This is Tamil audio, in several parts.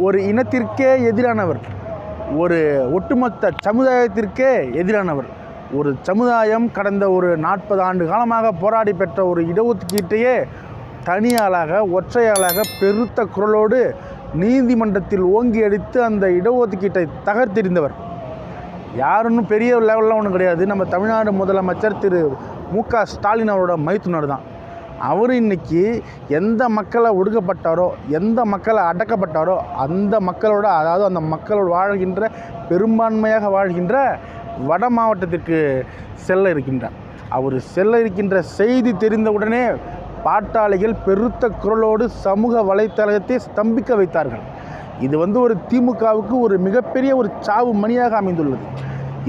ஒரு இனத்திற்கே எதிரானவர், ஒரு ஒட்டுமொத்த சமுதாயத்திற்கே எதிரானவர். ஒரு சமுதாயம் கடந்த ஒரு 40 ஆண்டு காலமாக போராடி பெற்ற ஒரு இடஒதுக்கீட்டையே தனியாளாக ஒற்றையாளாக பெருத்த குரலோடு நீதிமன்றத்தில் ஓங்கி அடித்து அந்த இடஒதுக்கீட்டை தகர்த்தெறிந்தவர். யாருன்னு பெரிய லெவலில் ஒன்றும் கிடையாது. நம்ம தமிழ்நாடு முதலமைச்சர் திரு மு.க. ஸ்டாலின் அவரோட மைத்துனர் தான். அவர் இன்றைக்கி எந்த மக்களை ஒடுக்கப்பட்டாரோ, எந்த மக்களை அடக்கப்பட்டாரோ அந்த மக்களோட, அதாவது அந்த மக்களோடு வாழ்கின்ற பெரும்பான்மையாக வாழ்கின்ற வட மாவட்டத்திற்கு செல்ல இருக்கின்றார். அவர் செல்ல இருக்கின்ற செய்தி தெரிந்தவுடனே பாட்டாளிகள் பெருத்த குரலோடு சமூக வலைத்தளத்தை ஸ்தம்பிக்க வைத்தார்கள். இது ஒரு திமுகவுக்கு ஒரு மிகப்பெரிய ஒரு சாவு மணியாக அமைந்துள்ளது.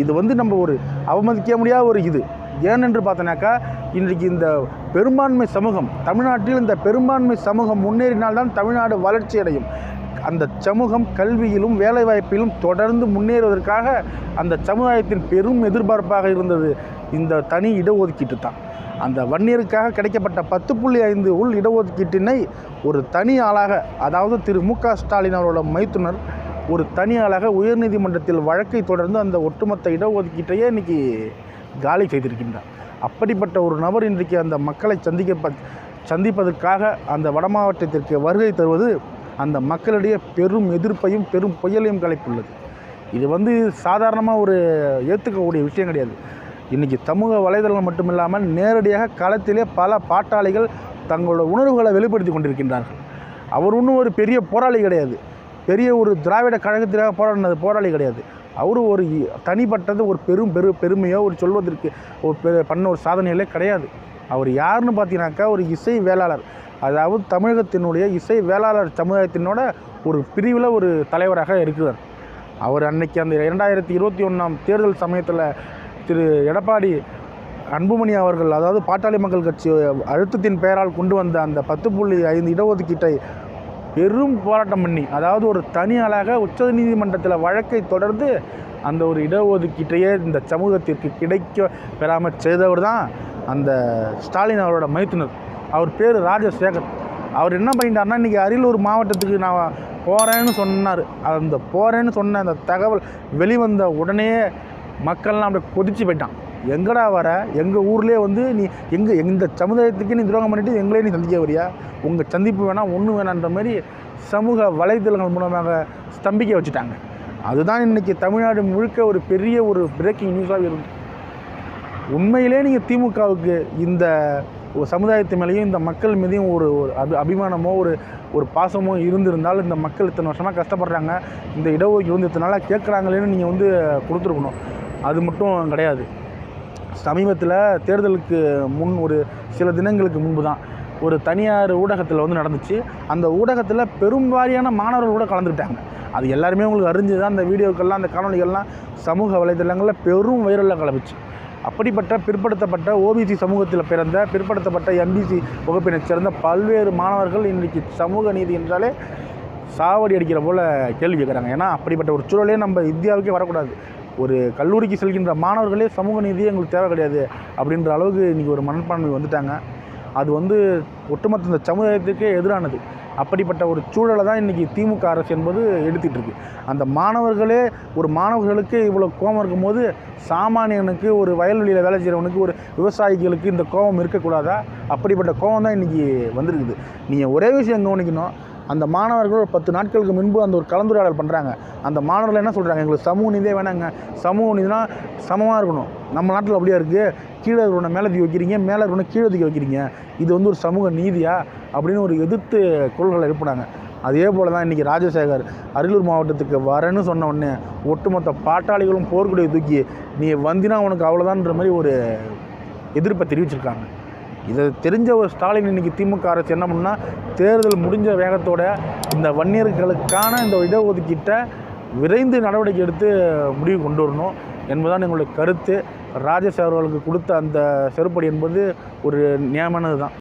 இது நம்ம ஒரு அவமதிக்க முடியாத ஒரு இது. ஏனென்று பார்த்தோன்னாக்கா, இன்றைக்கு இந்த பெரும்பான்மை சமூகம், தமிழ்நாட்டில் இந்த பெரும்பான்மை சமூகம் முன்னேறினால்தான் தமிழ்நாடு வளர்ச்சி அடையும். அந்த சமூகம் கல்வியிலும் வேலைவாய்ப்பிலும் தொடர்ந்து முன்னேறுவதற்காக அந்த சமுதாயத்தின் பெரும் எதிர்பார்ப்பாக இருந்தது இந்த தனி இடஒதுக்கீட்டு தான். அந்த வன்னியருக்காக கிடைக்கப்பட்ட 10.5 உள் இடஒதுக்கீட்டினை ஒரு தனி ஆளாக, அதாவது திரு மு.க. ஸ்டாலின் அவரோட மைத்துனர் ஒரு தனி ஆளாக உயர்நீதிமன்றத்தில் வழக்கை தொடர்ந்து அந்த ஒட்டுமொத்த இடஒதுக்கீட்டையே இன்றைக்கி காலி செய்திருக்கின்றார். அப்படிப்பட்ட ஒரு நபர் இன்றைக்கு அந்த மக்களை சந்திப்பதற்காக அந்த வட மாவட்டத்திற்கு வருகை தருவது அந்த மக்களிடையே பெரும் எதிர்ப்பையும் பெரும் புயலையும் கிளப்பியுள்ளது. இது சாதாரணமாக ஒரு ஏற்றுக்கக்கூடிய விஷயம் கிடையாது. இன்றைக்கி சமூக வலைதளங்கள் மட்டுமில்லாமல் நேரடியாக களத்திலே பல பாட்டாளிகள் தங்களோட உணர்வுகளை வெளிப்படுத்தி கொண்டிருக்கின்றார்கள். அவர் ஒன்றும் ஒரு பெரிய போராளி கிடையாது, பெரிய ஒரு திராவிட கழகத்திற்காக போராடினது போராளி கிடையாது. அவர் ஒரு தனிப்பட்டது ஒரு பெருமையோ ஒரு சொல்வதற்கு பண்ண ஒரு சாதனைகளே கிடையாது. அவர் யாருன்னு பார்த்தீங்கன்னாக்கா, ஒரு இசை வேளாளர், அதாவது தமிழகத்தினுடைய இசை வேளாளர் சமுதாயத்தினோட ஒரு பிரிவில் ஒரு தலைவராக இருக்கிறார். அவர் அன்னைக்கு அந்த 2021 தேர்தல் சமயத்தில் திரு எடப்பாடி அன்புமணி அவர்கள், அதாவது பாட்டாளி மக்கள் கட்சி அழுத்தத்தின் பெயரால் கொண்டு வந்த அந்த 10.5 இடஒதுக்கீட்டை பெரும் போராட்டம் பண்ணி, அதாவது ஒரு தனி ஆளாக உச்சநீதிமன்றத்தில் வழக்கை தொடர்ந்து அந்த ஒரு இடஒதுக்கீட்டையே இந்த சமூகத்திற்கு கிடைக்க பெறாமல் செய்தவர் தான் அந்த ஸ்டாலின் அவரோட மைத்துனர். அவர் பேர் ராஜசேகர். அவர் என்ன பண்ணிட்டார்னா, இன்றைக்கி அரியலூர் மாவட்டத்துக்கு நான் போகிறேன்னு சொன்னார். அந்த போகிறேன்னு சொன்ன அந்த தகவல் வெளிவந்த உடனே மக்கள்லாம் அப்படியே கொதிச்சு போயிட்டான். எங்கடா வர, எங்கள் ஊர்லேயே நீ எந்த சமுதாயத்துக்கு நீ துரோகம் பண்ணிவிட்டு எங்களே நீ சந்திக்க வரியா, உங்கள் சந்திப்பு வேணாம் ஒன்றும் வேணான்ற மாதிரி சமூக வலைதளங்கள் மூலமாக ஸ்தம்பிக்க வச்சுட்டாங்க. அதுதான் இன்றைக்கி தமிழ்நாடு முழுக்க ஒரு பெரிய ஒரு பிரேக்கிங் நியூஸாக இருக்குது. உண்மையிலே நீங்கள் திமுகவுக்கு இந்த சமுதாயத்து மேலேயும் இந்த மக்கள் மீதையும் ஒரு அபிமானமோ ஒரு பாசமோ இருந்திருந்தால், இந்த மக்கள் இத்தனை வருஷமாக கஷ்டப்படுறாங்க, இந்த இடஒதுக்கீடு இத்தனை நாளாக கேட்குறாங்களேன்னு நீங்கள் கொடுத்துருக்கணும். அது மட்டும் கிடையாது. சமீபத்தில் தேர்தலுக்கு முன் ஒரு சில தினங்களுக்கு முன்பு தான் ஒரு தனியார் ஊடகத்தில் நடந்துச்சு. அந்த ஊடகத்தில் பெரும்பாலான மாணவர்கள் கூட கலந்துக்கிட்டாங்க. அது எல்லாருமே உங்களுக்கு அறிஞ்சு தான். அந்த வீடியோக்கள்லாம், அந்த காணொலிகள்லாம் சமூக வலைதளங்களில் பெரும் வைரலாக கிளம்பிச்சு. அப்படிப்பட்ட பிற்படுத்தப்பட்ட ஓபிசி சமூகத்தில் பிறந்த பிற்படுத்தப்பட்ட எம்பிசி வகுப்பினைச் சேர்ந்த பல்வேறு மாணவர்கள் இன்றைக்கி சமூக நீதி என்றாலே சாவடி அடிக்கிற போல் கேள்வி கேட்குறாங்க. ஏன்னா அப்படிப்பட்ட ஒரு சூழலே நம்ம இந்தியாவுக்கே வரக்கூடாது. ஒரு கல்லூரிக்கு செல்கின்ற மாணவர்களே சமூக நீதியே எங்களுக்கு தேவை கிடையாது அப்படின்ற அளவுக்கு இன்றைக்கி ஒரு மனப்பான்மை வந்துட்டாங்க. அது ஒட்டுமொத்த இந்த சமுதாயத்துக்கே எதிரானது. அப்படிப்பட்ட ஒரு சூழலை தான் இன்றைக்கி திமுக அரசு என்பது எடுத்துகிட்டு இருக்குது. அந்த மாணவர்களுக்கு இவ்வளோ கோபம் இருக்கும்போது, சாமானியனுக்கு, ஒரு வயல்வெளியில் வேலை செய்கிறவனுக்கு, ஒரு விவசாயிகளுக்கு இந்த கோபம் இருக்கக்கூடாதா? அப்படிப்பட்ட கோபம் தான் இன்றைக்கி வந்திருக்குது. நீங்கள் ஒரே விஷயம் கவனிக்கணும். அந்த மாணவர்கள் ஒரு 10 நாட்களுக்கு முன்பு அந்த ஒரு கலந்துரையாடல் பண்ணுறாங்க. அந்த மாணவர்கள் என்ன சொல்கிறாங்க, எங்களுக்கு சமூக நீதியே வேணாங்க, சமூக நீதினா சமமாக இருக்கணும், நம்ம நாட்டில் அப்படியே இருக்குது, கீழே இருக்கிறவனை மேலே தூக்கி வைக்கிறீங்க, மேலே இருக்கிறவனை கீழே தூக்கி வைக்கிறீங்க, இது ஒரு சமூக நீதியா அப்படின்னு ஒரு எதிர்த்து குரல்களை எழுப்புனாங்க. அதே போல் தான் இன்றைக்கி ராஜசேகர் அரியலூர் மாவட்டத்துக்கு வரேன்னு சொன்ன உடனே ஒட்டுமொத்த பாட்டாளிகளும் போர்க்குடியை தூக்கி நீ வந்தினா உனக்கு அவ்வளோதான்ற மாதிரி ஒரு எதிர்ப்பை தெரிவிச்சிருக்காங்க. இதை தெரிஞ்ச ஒரு ஸ்டாலின் இன்றைக்கி திமுக அரசு என்ன பண்ணால், தேர்தல் முடிஞ்ச வேகத்தோட இந்த வன்னியர்களுக்கான இந்த இடஒதுக்கீட்டை விரைந்து நடவடிக்கை எடுத்து முடிவு கொண்டு வரணும் என்பதுதான் எங்களுடைய கருத்து. ராஜசேகர் அவர்களுக்கு கொடுத்த அந்த செருப்படி என்பது ஒரு நியாயமானது தான்.